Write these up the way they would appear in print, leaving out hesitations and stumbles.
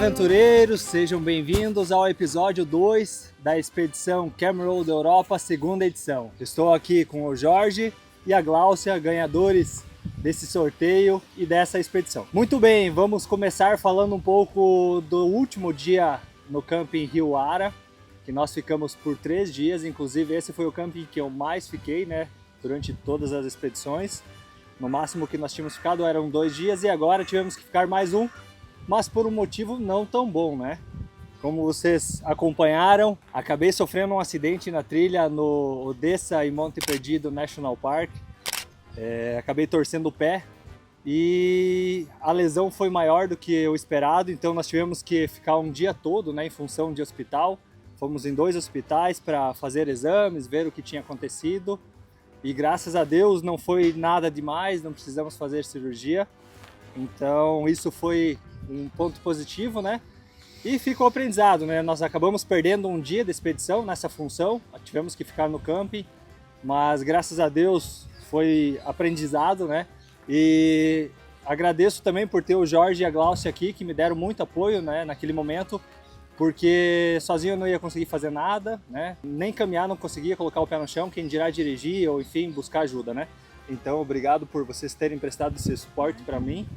aventureiros, sejam bem-vindos ao episódio 2 da expedição Camp Road Europa, segunda edição. Estou aqui com o Jorge e a Gláucia, ganhadores desse sorteio e dessa expedição. Muito bem, vamos começar falando um pouco do último dia no camping Rio Ara, que nós ficamos por 3 dias, inclusive esse foi o camping que eu mais fiquei, né, durante todas as expedições. No máximo que nós tínhamos ficado eram 2 dias e agora tivemos que ficar mais um, mas por um motivo não tão bom, né? Como vocês acompanharam, acabei sofrendo um acidente na trilha no Odessa e Monte Perdido National Park. Acabei torcendo o pé e a lesão foi maior do que o esperado, então nós tivemos que ficar um dia todo, né, em função de hospital. Fomos em 2 hospitais para fazer exames, ver o que tinha acontecido e graças a Deus não foi nada demais, não precisamos fazer cirurgia. Então isso foi um ponto positivo, né? E ficou aprendizado, né? Nós acabamos perdendo um dia da expedição nessa função, tivemos que ficar no camping, mas graças a Deus foi aprendizado, né? E agradeço também por ter o Jorge e a Gláucia aqui, que me deram muito apoio, né, naquele momento, porque sozinho eu não ia conseguir fazer nada, né? Nem caminhar não conseguia colocar o pé no chão, quem dirá dirigir ou enfim, buscar ajuda, né? Então, obrigado por vocês terem prestado esse suporte para mim.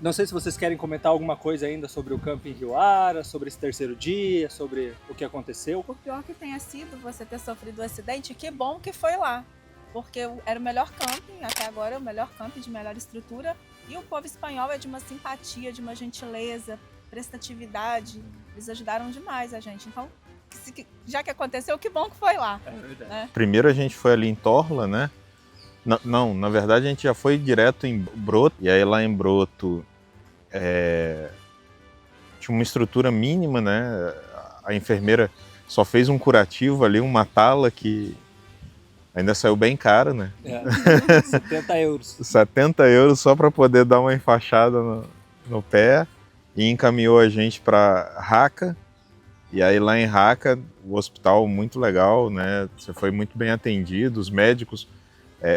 Não sei se vocês querem comentar alguma coisa ainda sobre o camping Rio Ara, sobre esse 3º dia, sobre o que aconteceu. Por pior que tenha sido você ter sofrido o acidente, que bom que foi lá, porque era o melhor camping, até agora é o melhor camping de melhor estrutura, e o povo espanhol é de uma simpatia, de uma gentileza, prestatividade, eles ajudaram demais a gente. Então, já que aconteceu, que bom que foi lá. É verdade. Né? Primeiro a gente foi ali em Torla, né? Não, na verdade a gente já foi direto em Broto, e aí lá em Broto tinha uma estrutura mínima, né? A enfermeira só fez um curativo ali, uma tala que ainda saiu bem caro, né? 70 euros. 70 euros só para poder dar uma enfaixada no pé, e encaminhou a gente para Raca, e aí lá em Raca, o hospital muito legal, né? Você foi muito bem atendido, os médicos,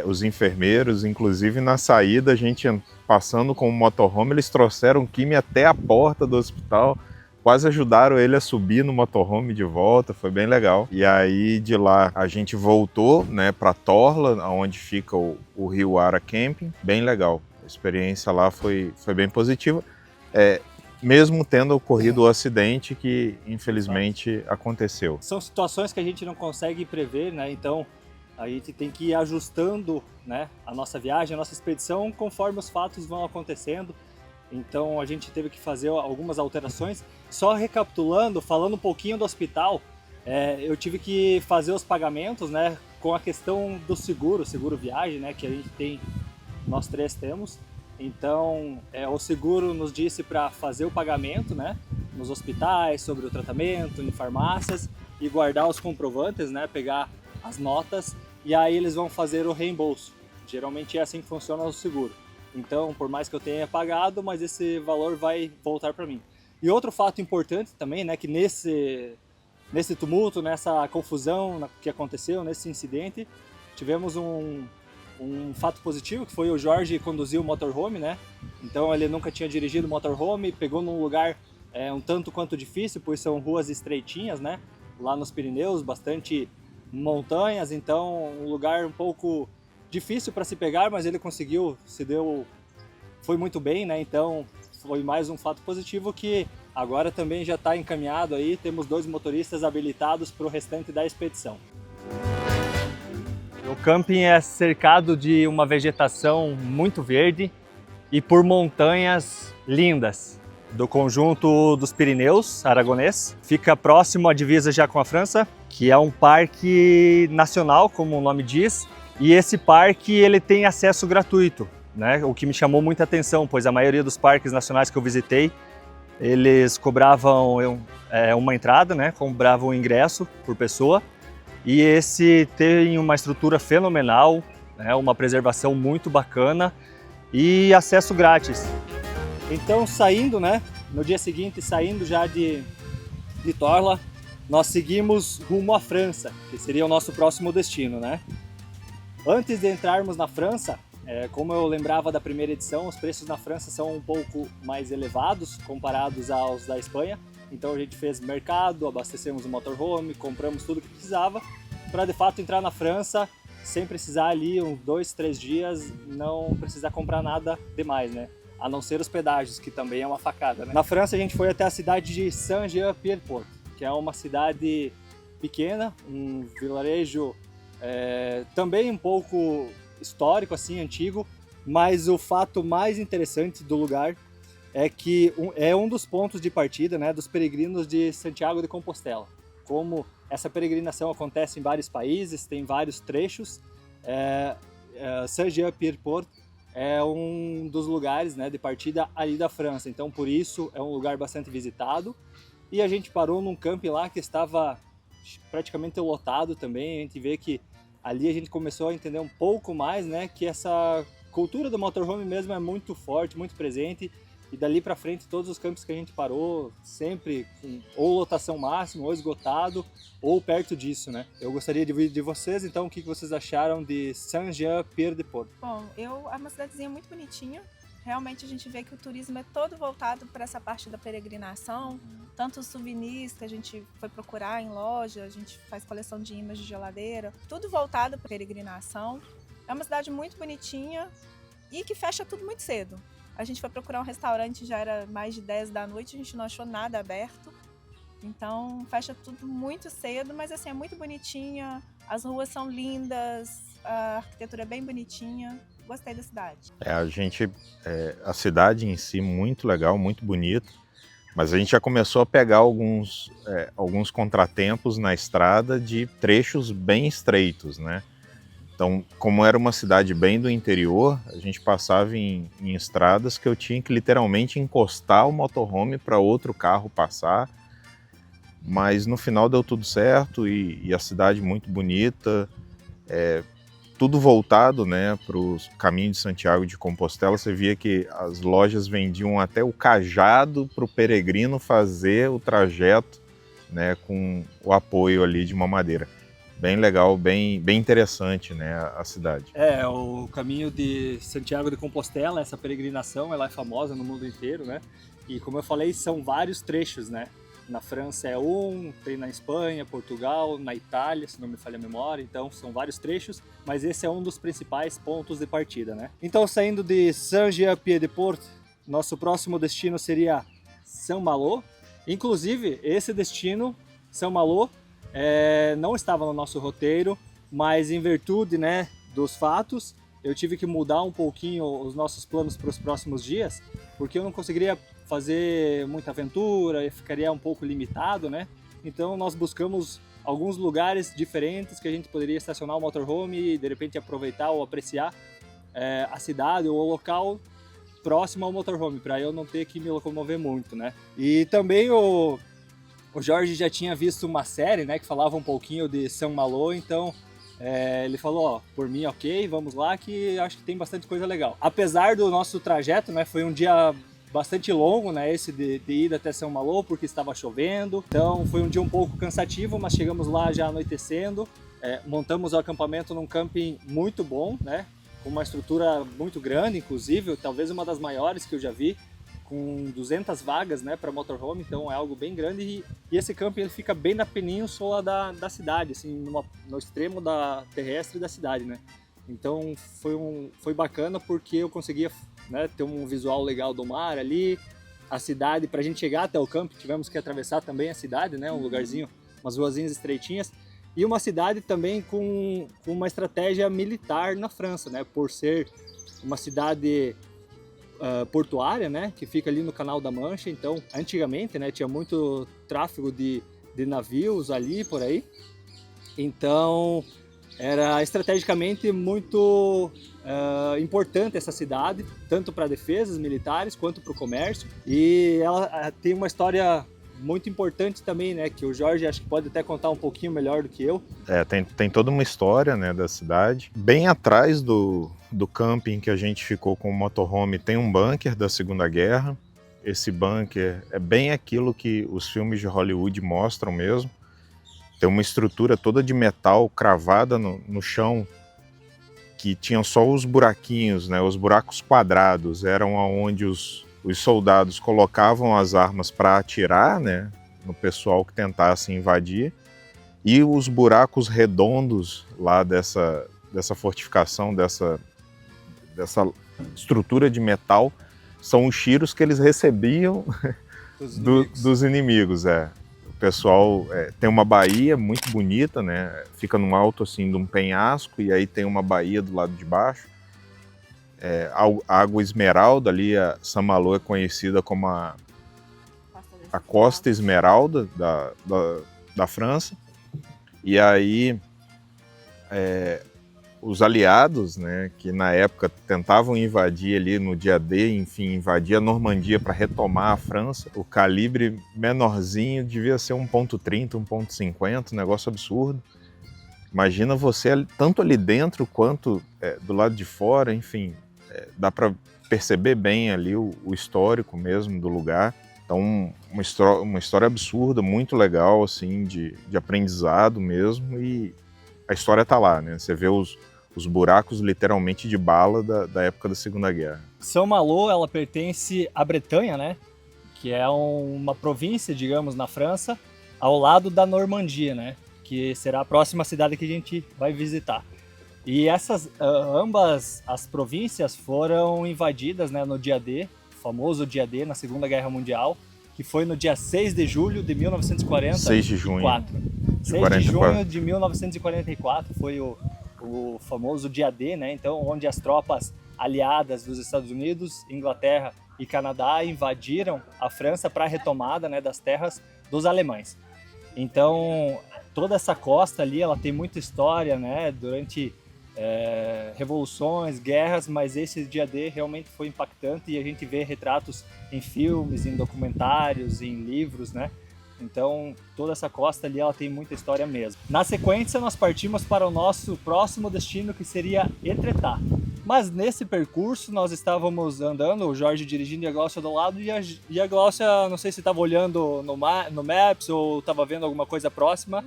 os enfermeiros, inclusive na saída, a gente passando com o motorhome, eles trouxeram o Kimi até a porta do hospital, quase ajudaram ele a subir no motorhome de volta, foi bem legal. E aí de lá a gente voltou, né, para Torla, onde fica o Rio Ara Camping, bem legal. A experiência lá foi bem positiva, mesmo tendo ocorrido o acidente que infelizmente aconteceu. São situações que a gente não consegue prever, né? Então a gente tem que ir ajustando, né, a nossa viagem, a nossa expedição, conforme os fatos vão acontecendo. Então a gente teve que fazer algumas alterações. Só recapitulando, falando um pouquinho do hospital, eu tive que fazer os pagamentos, né, com a questão do seguro viagem, né, que a gente tem, nós 3 temos. Então o seguro nos disse para fazer o pagamento, né, nos hospitais, sobre o tratamento, em farmácias, e guardar os comprovantes, né, pegar as notas, e aí eles vão fazer o reembolso. Geralmente é assim que funciona o seguro. Então, por mais que eu tenha pagado, mas esse valor vai voltar para mim. E outro fato importante também, né, que nesse tumulto, nessa confusão que aconteceu, nesse incidente, tivemos um fato positivo, que foi o Jorge conduzir o motorhome, né? Então ele nunca tinha dirigido motorhome, pegou num lugar um tanto quanto difícil, pois são ruas estreitinhas, né? Lá nos Pirineus, bastante montanhas, então um lugar um pouco difícil para se pegar, mas ele conseguiu, foi muito bem, né? Então foi mais um fato positivo que agora também já está encaminhado aí, temos 2 motoristas habilitados para o restante da expedição. O camping é cercado de uma vegetação muito verde e por montanhas lindas do conjunto dos Pirineus aragonês. Fica próximo à divisa já com a França, que é um parque nacional, como o nome diz, e esse parque ele tem acesso gratuito, né? O que me chamou muita atenção, pois a maioria dos parques nacionais que eu visitei, eles cobravam uma entrada, né? Cobravam um ingresso por pessoa, e esse tem uma estrutura fenomenal, né? Uma preservação muito bacana e acesso grátis. Então, saindo, né? No dia seguinte, saindo já de Torla, nós seguimos rumo à França, que seria o nosso próximo destino, né? Antes de entrarmos na França, Como eu lembrava da primeira edição, os preços na França são um pouco mais elevados comparados aos da Espanha. Então a gente fez mercado, abastecemos o motorhome, compramos tudo que precisava para de fato entrar na França sem precisar ali uns 2, 3 dias, não precisar comprar nada demais, né? A não ser os pedágios, que também é uma facada, né? Na França a gente foi até a cidade de Saint-Jean-Pied-de-Port, que é uma cidade pequena, um vilarejo também um pouco histórico, assim, antigo, mas o fato mais interessante do lugar é que é um dos pontos de partida, né, dos peregrinos de Santiago de Compostela. Como essa peregrinação acontece em vários países, tem vários trechos, Saint-Jean-Pied-de-Port é um dos lugares, né, de partida ali da França, então por isso é um lugar bastante visitado. E a gente parou num camping lá que estava praticamente lotado também. A gente vê que ali a gente começou a entender um pouco mais, né, que essa cultura do motorhome mesmo é muito forte, muito presente. E dali para frente todos os campos que a gente parou sempre com ou lotação máxima, ou esgotado, ou perto disso, né? Eu gostaria de ouvir de vocês, então, o que vocês acharam de Saint-Jean-Pied-de-Port? Bom, é uma cidadezinha muito bonitinha. Realmente a gente vê que o turismo é todo voltado para essa parte da peregrinação, tanto os souvenirs que a gente foi procurar em loja, a gente faz coleção de imãs de geladeira, tudo voltado para peregrinação. É uma cidade muito bonitinha e que fecha tudo muito cedo. A gente foi procurar um restaurante, já era mais de 10 da noite, a gente não achou nada aberto. Então fecha tudo muito cedo, mas assim, é muito bonitinha, as ruas são lindas, a arquitetura é bem bonitinha. Gostei da cidade. A cidade em si muito legal, muito bonita, mas a gente já começou a pegar alguns contratempos na estrada de trechos bem estreitos, né? Então, como era uma cidade bem do interior, a gente passava em estradas que eu tinha que literalmente encostar o motorhome para outro carro passar, mas no final deu tudo certo e a cidade muito bonita, tudo voltado, né, para o caminho de Santiago de Compostela. Você via que as lojas vendiam até o cajado para o peregrino fazer o trajeto, né, com o apoio ali de uma madeira. Bem legal, bem interessante, né, a cidade. O caminho de Santiago de Compostela, essa peregrinação, ela é famosa no mundo inteiro, né? E como eu falei, são vários trechos, né? Na França tem na Espanha, Portugal, na Itália, se não me falha a memória, então são vários trechos, mas esse é um dos principais pontos de partida, né? Então, saindo de Saint-Jean-Pied-de-Port, nosso próximo destino seria Saint-Malo. Inclusive, esse destino, Saint-Malo, não estava no nosso roteiro, mas em virtude, né, dos fatos, eu tive que mudar um pouquinho os nossos planos para os próximos dias, porque eu não conseguiria fazer muita aventura e ficaria um pouco limitado, né? Então nós buscamos alguns lugares diferentes que a gente poderia estacionar o motorhome e de repente aproveitar ou apreciar a cidade ou o local próximo ao motorhome, para eu não ter que me locomover muito, né? E também o Jorge já tinha visto uma série, né, que falava um pouquinho de Saint-Malo, então ele falou, por mim, ok, vamos lá, que acho que tem bastante coisa legal. Apesar do nosso trajeto, né, foi um dia bastante longo, né, esse de ida até Saint-Malo, porque estava chovendo, então foi um dia um pouco cansativo, mas chegamos lá já anoitecendo, montamos o acampamento num camping muito bom, né, com uma estrutura muito grande, inclusive, talvez uma das maiores que eu já vi, com 200 vagas, né, para motorhome, então é algo bem grande, e esse camping ele fica bem na península da cidade, assim, no extremo terrestre da cidade, né. Então foi bacana porque eu conseguia, né, ter um visual legal do mar ali, a cidade. Para a gente chegar até o camping tivemos que atravessar também a cidade, né, um lugarzinho, umas ruazinhas estreitinhas, e uma cidade também com uma estratégia militar na França, né, por ser uma cidade portuária, né, que fica ali no Canal da Mancha. Então antigamente, né, tinha muito tráfego de navios ali por aí, então era estrategicamente muito importante essa cidade, tanto para defesas militares quanto para o comércio. E ela tem uma história muito importante também, né, que o Jorge acho que pode até contar um pouquinho melhor do que eu. Tem toda uma história, né, da cidade. Bem atrás do camping que a gente ficou com o motorhome tem um bunker da Segunda Guerra. Esse bunker é bem aquilo que os filmes de Hollywood mostram mesmo. Tem uma estrutura toda de metal cravada no chão, que tinham só os buraquinhos, né? Os buracos quadrados eram onde os soldados colocavam as armas para atirar, né? No pessoal que tentasse invadir. E os buracos redondos lá dessa fortificação, dessa estrutura de metal, são os tiros que eles recebiam dos inimigos. O pessoal tem uma baía muito bonita, né? Fica no alto assim de um penhasco e aí tem uma baía do lado de baixo. A água esmeralda ali, a Saint-Malo é conhecida como a Costa Esmeralda da França. E aí os aliados, né, que na época tentavam invadir ali no dia D, enfim, invadir a Normandia para retomar a França, o calibre menorzinho devia ser 1.30, 1.50, um negócio absurdo. Imagina você tanto ali dentro quanto do lado de fora, enfim, dá para perceber bem ali o histórico mesmo do lugar. Então, uma história absurda, muito legal, assim, de aprendizado mesmo, e a história tá lá, né? Você vê os buracos literalmente de bala da época da Segunda Guerra. Saint-Malo, ela pertence à Bretanha, né? Que é uma província, digamos, na França, ao lado da Normandia, né? Que será a próxima cidade que a gente vai visitar. E ambas as províncias foram invadidas, né, no dia D, o famoso dia D, na Segunda Guerra Mundial, que foi no dia 6 de julho de 1944. 6 de junho. 6 de junho de 1944 foi o famoso dia D, né? Então, onde as tropas aliadas dos Estados Unidos, Inglaterra e Canadá invadiram a França para a retomada, né, das terras dos alemães. Então, toda essa costa ali, ela tem muita história, né, durante revoluções, guerras, mas esse dia D realmente foi impactante e a gente vê retratos em filmes, em documentários, em livros, né? Então, toda essa costa ali, ela tem muita história mesmo. Na sequência, nós partimos para o nosso próximo destino, que seria Etretat. Mas nesse percurso, nós estávamos andando, o Jorge dirigindo e a Gláucia do lado, e a Gláucia, não sei se estava olhando no Maps ou estava vendo alguma coisa próxima.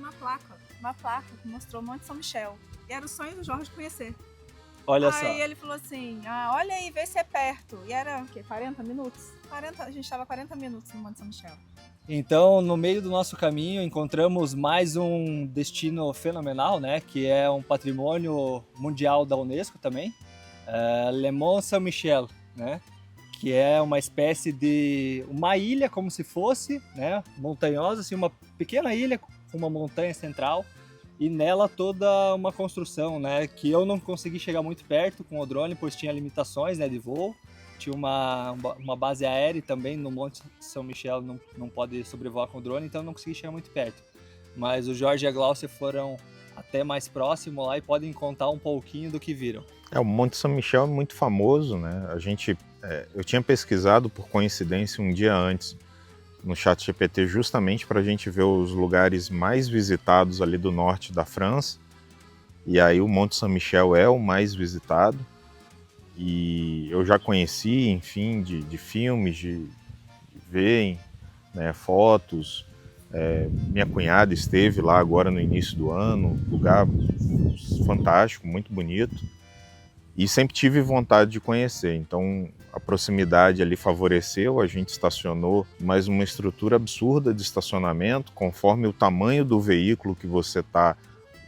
Uma placa que mostrou Monte São Michel. E era o sonho do Jorge conhecer. Olha só. Aí ele falou assim, olha aí, vê se é perto. E era o quê? 40 minutos? A gente estava 40 minutos no Monte São Michel. Então, no meio do nosso caminho, encontramos mais um destino fenomenal, né? Que é um patrimônio mundial da Unesco também. Le Mont Saint-Michel, né? Que é uma espécie de uma ilha, como se fosse, né? Montanhosa, assim, uma pequena ilha com uma montanha central. E nela toda uma construção, né, que eu não consegui chegar muito perto com o drone, pois tinha limitações, né, de voo. Tinha uma base aérea também no Monte São Michel, não pode sobrevoar com o drone, então eu não consegui chegar muito perto. Mas o Jorge e a Gláucia foram até mais próximo lá e podem contar um pouquinho do que viram. O Monte São Michel é muito famoso, né? Eu tinha pesquisado por coincidência um dia antes no ChatGPT justamente para a gente ver os lugares mais visitados ali do norte da França. E aí o Monte São Michel é o mais visitado. E eu já conheci, enfim, de filmes, de ver, né, fotos. Minha cunhada esteve lá agora no início do ano, lugar fantástico, muito bonito. E sempre tive vontade de conhecer, então a proximidade ali favoreceu, a gente estacionou, mas uma estrutura absurda de estacionamento, conforme o tamanho do veículo que você está,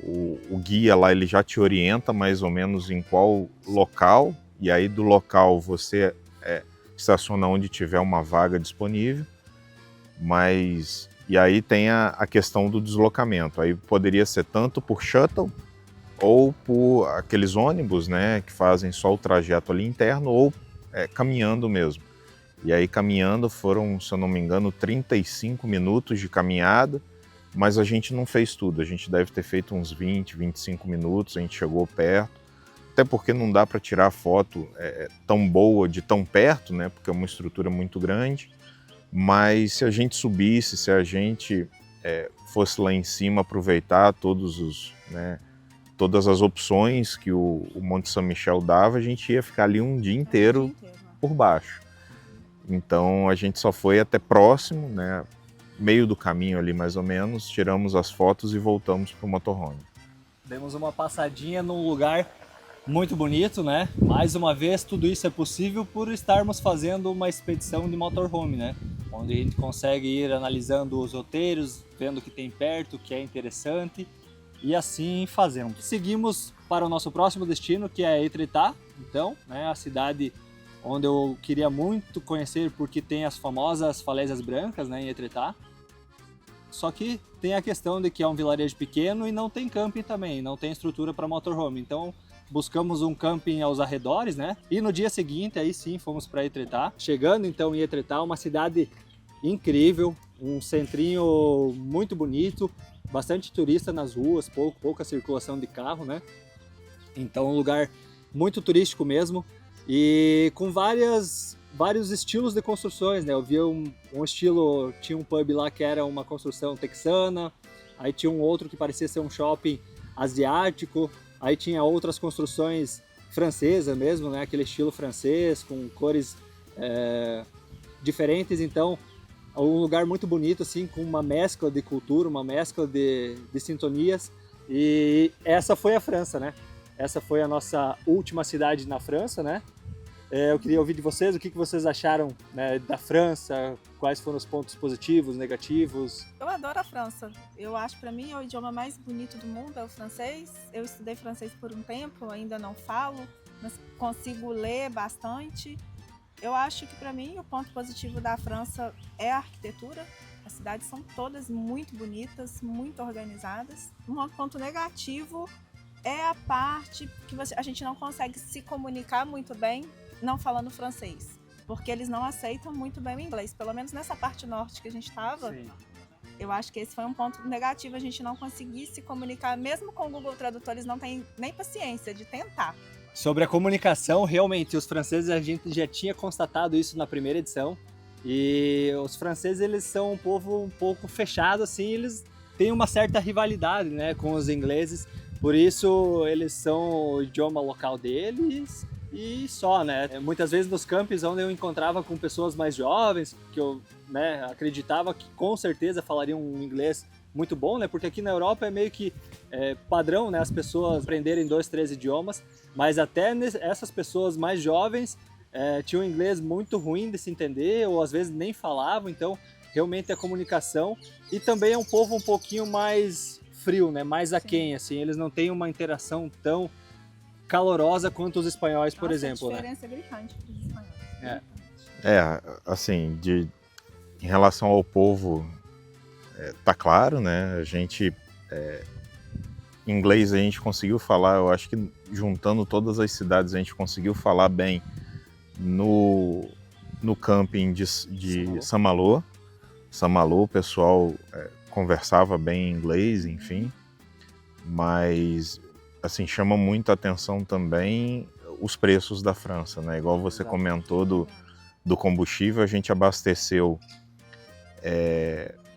o guia lá ele já te orienta mais ou menos em qual local, e aí do local você estaciona onde tiver uma vaga disponível, e aí tem a questão do deslocamento, aí poderia ser tanto por shuttle, ou por aqueles ônibus, né, que fazem só o trajeto ali interno, ou caminhando mesmo. E aí caminhando foram, se eu não me engano, 35 minutos de caminhada, mas a gente não fez tudo, a gente deve ter feito uns 20, 25 minutos, a gente chegou perto, até porque não dá para tirar foto tão boa de tão perto, né, porque é uma estrutura muito grande, mas se a gente subisse, se a gente fosse lá em cima aproveitar todas as opções que o Monte São Michel dava, a gente ia ficar ali um dia inteiro por baixo. Então a gente só foi até próximo, né, meio do caminho ali mais ou menos, tiramos as fotos e voltamos para o motorhome. Demos uma passadinha num lugar Muito bonito, né? Mais uma vez, tudo isso é possível por estarmos fazendo uma expedição de motorhome, né? Onde a gente consegue ir analisando os roteiros, vendo o que tem perto, o que é interessante, e assim fazemos. Seguimos para o nosso próximo destino, que é Etretat, então, né? A cidade onde eu queria muito conhecer, porque tem as famosas falésias brancas, né, em Etretat. Só que tem a questão de que é um vilarejo pequeno e não tem camping também, não tem estrutura para motorhome. Então buscamos um camping aos arredores, né? E no dia seguinte, aí sim, fomos para Etretat. Chegando então em Etretat, uma cidade incrível, um centrinho muito bonito, bastante turista nas ruas, pouca circulação de carro, né? Então um lugar muito turístico mesmo e com vários estilos de construções, né? Eu vi um estilo, tinha um pub lá que era uma construção texana, aí tinha um outro que parecia ser um shopping asiático, aí tinha outras construções francesas mesmo, né? Aquele estilo francês, com cores diferentes, então um lugar muito bonito, assim, com uma mescla de cultura, uma mescla de sintonias, e essa foi a França, né? Essa foi a nossa última cidade na França, né? Eu queria ouvir de vocês o que vocês acharam, né, da França, quais foram os pontos positivos, negativos. Eu adoro a França. Eu acho, para mim, é o idioma mais bonito do mundo, é o francês. Eu estudei francês por um tempo, ainda não falo, mas consigo ler bastante. Eu acho que, para mim, o ponto positivo da França é a arquitetura. As cidades são todas muito bonitas, muito organizadas. Um ponto negativo é a parte que a gente não consegue se comunicar muito bem não falando francês, porque eles não aceitam muito bem o inglês, pelo menos nessa parte norte que a gente estava. Eu acho que esse foi um ponto negativo, a gente não conseguir se comunicar, mesmo com o Google Tradutor, eles não têm nem paciência de tentar. Sobre a comunicação, realmente, os franceses, a gente já tinha constatado isso na primeira edição, e os franceses, eles são um povo um pouco fechado, assim, eles têm uma certa rivalidade, né, com os ingleses, por isso eles são o idioma local deles, e só, né? Muitas vezes nos campos onde eu encontrava com pessoas mais jovens, que eu, né, acreditava que com certeza falariam um inglês muito bom, né? Porque aqui na Europa é meio que padrão, né? As pessoas aprenderem 2, 3 idiomas, mas até essas pessoas mais jovens tinham um inglês muito ruim de se entender, ou às vezes nem falavam, então realmente a comunicação. E também é um povo um pouquinho mais frio, né? Mais aquém, assim, eles não têm uma interação tão calorosa quanto os espanhóis, por exemplo, né? A diferença é gritante dos espanhóis. Assim, em relação ao povo, tá claro, né? A gente, inglês a gente conseguiu falar, eu acho que juntando todas as cidades a gente conseguiu falar bem no camping de Saint-Malo. Saint-Malo, o pessoal conversava bem inglês, enfim, mas assim, chama muito a atenção também os preços da França, né? Igual você comentou do combustível, a gente abasteceu.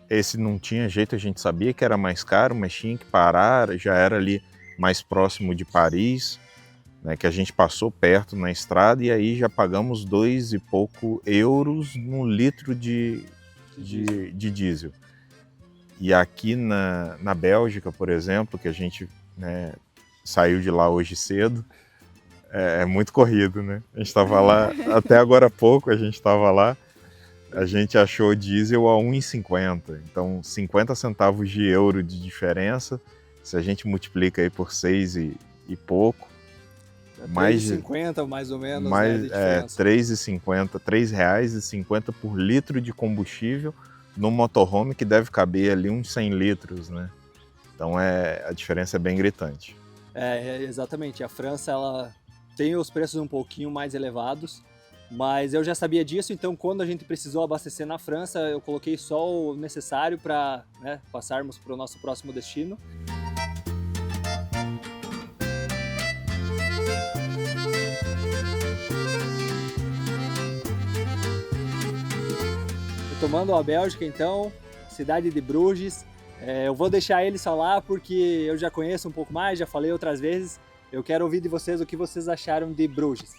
Esse não tinha jeito, a gente sabia que era mais caro, mas tinha que parar, já era ali mais próximo de Paris, né? Que a gente passou perto na estrada e aí já pagamos 2 e pouco euros no litro de diesel. E aqui na Bélgica, por exemplo, que a gente, né, saiu de lá hoje cedo, é muito corrido, né? A gente estava lá, até agora há pouco a gente estava lá, a gente achou diesel a 1,50, então 50 centavos de euro de diferença, se a gente multiplica aí por 6 e pouco, mais de 50 mais ou menos, mais, né, de R$ 3,50 por litro de combustível no motorhome que deve caber ali uns 100 litros, né? Então a diferença é bem gritante. Exatamente. A França, ela tem os preços um pouquinho mais elevados, mas eu já sabia disso, então quando a gente precisou abastecer na França, eu coloquei só o necessário para, né, passarmos para o nosso próximo destino. Retomando a Bélgica, então, cidade de Bruges. Eu vou deixar eles falar porque eu já conheço um pouco mais, já falei outras vezes. Eu quero ouvir de vocês o que vocês acharam de Bruges.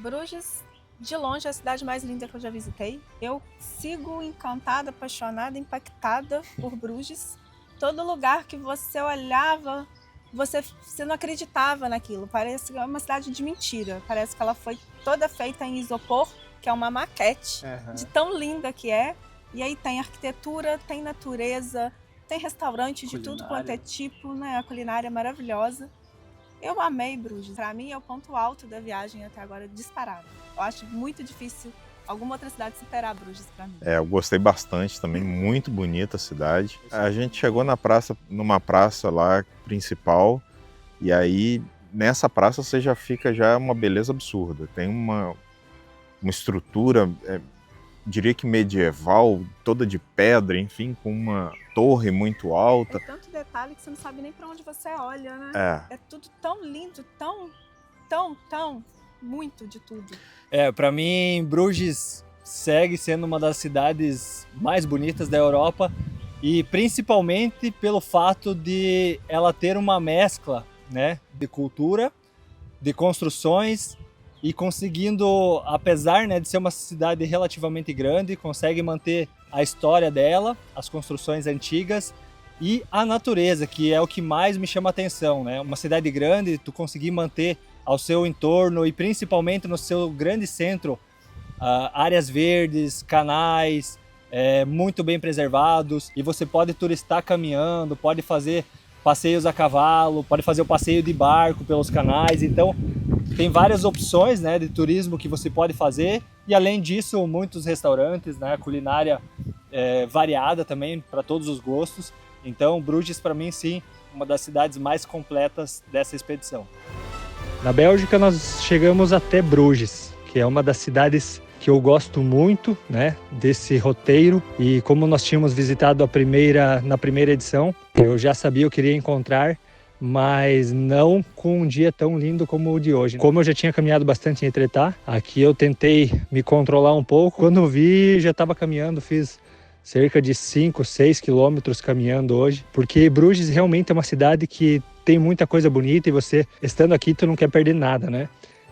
Bruges, de longe, é a cidade mais linda que eu já visitei. Eu sigo encantada, apaixonada, impactada por Bruges. Todo lugar que você olhava você não acreditava naquilo. Parece que é uma cidade de mentira. Parece que ela foi toda feita em isopor, que é uma maquete de tão linda que é. E aí tem arquitetura, tem natureza, tem restaurante de tudo quanto é tipo, né? A culinária é maravilhosa. Eu amei Bruges. Para mim é o ponto alto da viagem até agora, disparado. Eu acho muito difícil alguma outra cidade superar Bruges para mim. Eu gostei bastante também, muito bonita a cidade. A gente chegou numa praça lá principal, e aí nessa praça você já fica uma beleza absurda. Tem uma estrutura, diria que medieval, toda de pedra, enfim, com uma torre muito alta. É tanto detalhe que você não sabe nem para onde você olha, né? É tudo tão lindo, tão muito de tudo. Para mim, Bruges segue sendo uma das cidades mais bonitas da Europa, e principalmente pelo fato de ela ter uma mescla, né, de cultura, de construções, e conseguindo, apesar, né, de ser uma cidade relativamente grande, consegue manter a história dela, as construções antigas e a natureza, que é o que mais me chama a atenção, né? Uma cidade grande, tu conseguir manter ao seu entorno e principalmente no seu grande centro, áreas verdes, canais, muito bem preservados, e você pode turistar caminhando, pode fazer passeios a cavalo, pode fazer o passeio de barco pelos canais. Então tem várias opções, né, de turismo que você pode fazer, e além disso muitos restaurantes, né, culinária variada também para todos os gostos. Então Bruges para mim sim, uma das cidades mais completas dessa expedição. Na Bélgica nós chegamos até Bruges, que é uma das cidades que eu gosto muito, né, desse roteiro, e como nós tínhamos visitado na primeira edição, eu já sabia que eu queria encontrar, mas não com um dia tão lindo como o de hoje. Como eu já tinha caminhado bastante em Etretat, aqui eu tentei me controlar um pouco. Quando eu vi, já estava caminhando, fiz cerca de 5, 6 quilômetros caminhando hoje, porque Bruges realmente é uma cidade que tem muita coisa bonita, e você, estando aqui, tu não quer perder nada, né?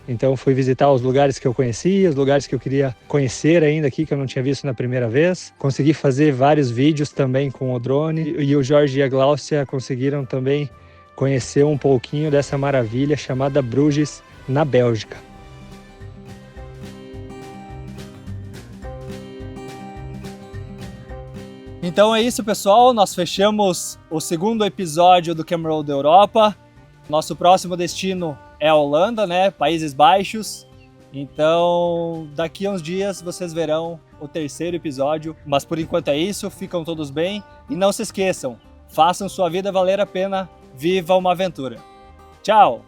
Então fui visitar os lugares que eu conhecia, os lugares que eu queria conhecer ainda aqui, que eu não tinha visto na primeira vez. Consegui fazer vários vídeos também com o drone, e o Jorge e a Gláucia conseguiram também conhecer um pouquinho dessa maravilha chamada Bruges, na Bélgica. Então é isso, pessoal. Nós fechamos o segundo episódio do Camera Road Europa. Nosso próximo destino é a Holanda, né? Países Baixos. Então, daqui a uns dias vocês verão o terceiro episódio. Mas por enquanto é isso. Ficam todos bem. E não se esqueçam, façam sua vida valer a pena. Viva uma aventura. Tchau!